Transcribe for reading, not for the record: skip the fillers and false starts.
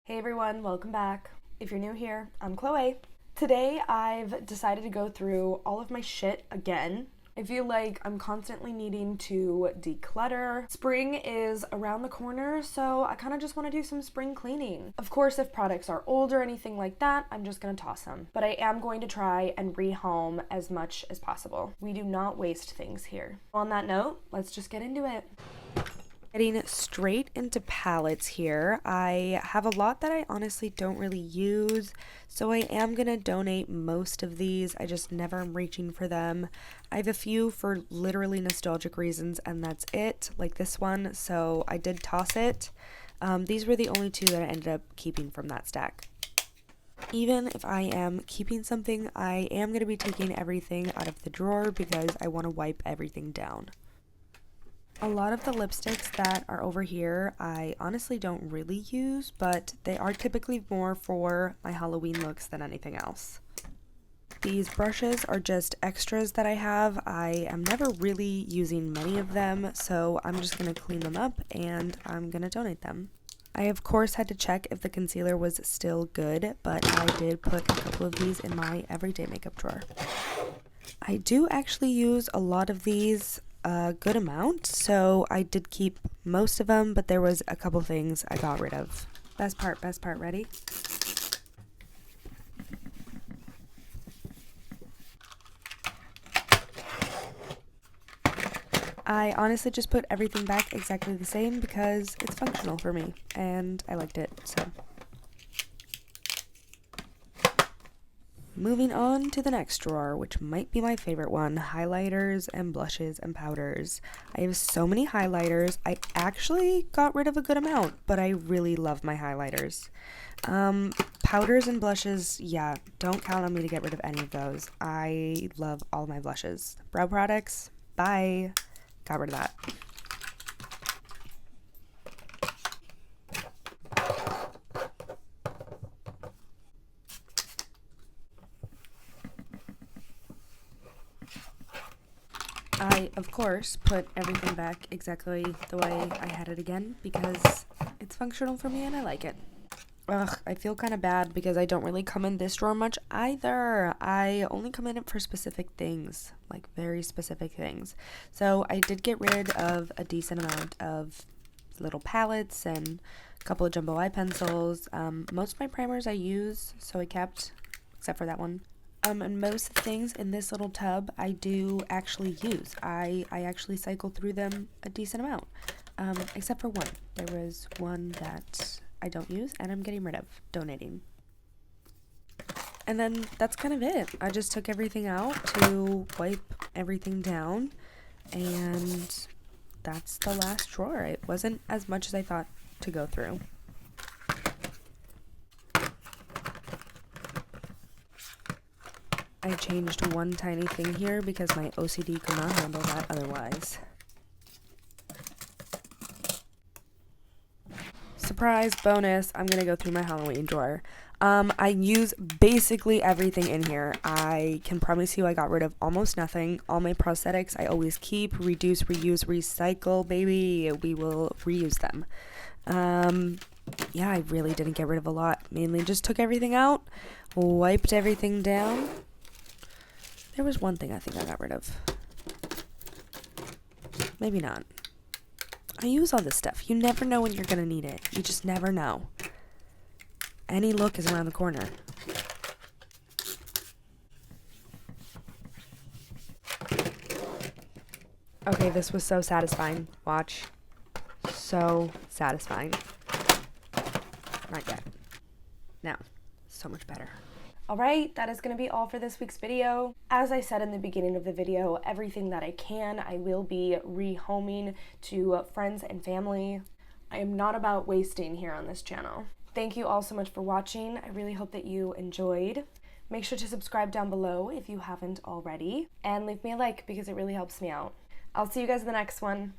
Hey everyone, welcome back. If you're new here, I'm Chloe. Today I've decided to go through all of my shit again. I feel like I'm constantly needing to declutter. Spring is around the corner, so I kind of just want to do some spring cleaning. Of course, if products are old or anything like that, I'm just going to toss them. But I am going to try and rehome as much as possible. We do not waste things here. On that note, let's just get into it. Getting straight into palettes here. I have a lot that I honestly don't really use, so I am gonna donate most of these. I just never am reaching for them. I have a few for literally nostalgic reasons, and that's it, like this one, so I did toss it. These were the only two that I ended up keeping from that stack. Even if I am keeping something, I am going to be taking everything out of the drawer because I want to wipe everything down. A lot of the lipsticks that are over here I honestly don't really use, but they are typically more for my Halloween looks than anything else. These brushes are just extras that I have. I am never really using many of them, so I'm just going to clean them up and I'm going to donate them. I of course had to check if the concealer was still good, but I did put a couple of these in my everyday makeup drawer. I do actually use a lot of these, a good amount, so I did keep most of them, but there was a couple things I got rid of. Best part, ready? I honestly just put everything back exactly the same because it's functional for me, and I liked it, so. Moving on to the next drawer, which might be my favorite one, highlighters and blushes and powders. I have so many highlighters. I actually got rid of a good amount, but I really love my highlighters. Powders and blushes, yeah, don't count on me to get rid of any of those. I love all my blushes. Brow products, bye. Got rid of that. I, of course, put everything back exactly the way I had it again because it's functional for me and I like it. Ugh, I feel kind of bad because I don't really come in this drawer much either. I only come in it for specific things, like very specific things. So I did get rid of a decent amount of little palettes and a couple of jumbo eye pencils. Most of my primers I use, so I kept, except for that one. And most things in this little tub I do actually use. I actually cycle through them a decent amount, except for one. There was one that I don't use and I'm getting rid of, donating. And then that's kind of it. I just took everything out to wipe everything down, and that's the last drawer. It wasn't as much as I thought to go through. I changed one tiny thing here because my OCD could not handle that otherwise. Surprise bonus, I'm gonna go through my Halloween drawer. I use basically everything in here. I can promise you I got rid of almost nothing. All my prosthetics I always keep, reduce, reuse, recycle, baby. We will reuse them. Yeah, I really didn't get rid of a lot. Mainly just took everything out, wiped everything down. There was one thing I think I got rid of. Maybe not. I use all this stuff. You never know when you're gonna need it. You just never know. Any look is around the corner. Okay, this was so satisfying. Watch. So satisfying. Not yet. Now, so much better. Alright, that is going to be all for this week's video. As I said in the beginning of the video, everything that I can, I will be rehoming to friends and family. I am not about wasting here on this channel. Thank you all so much for watching. I really hope that you enjoyed. Make sure to subscribe down below if you haven't already, and leave me a like because it really helps me out. I'll see you guys in the next one.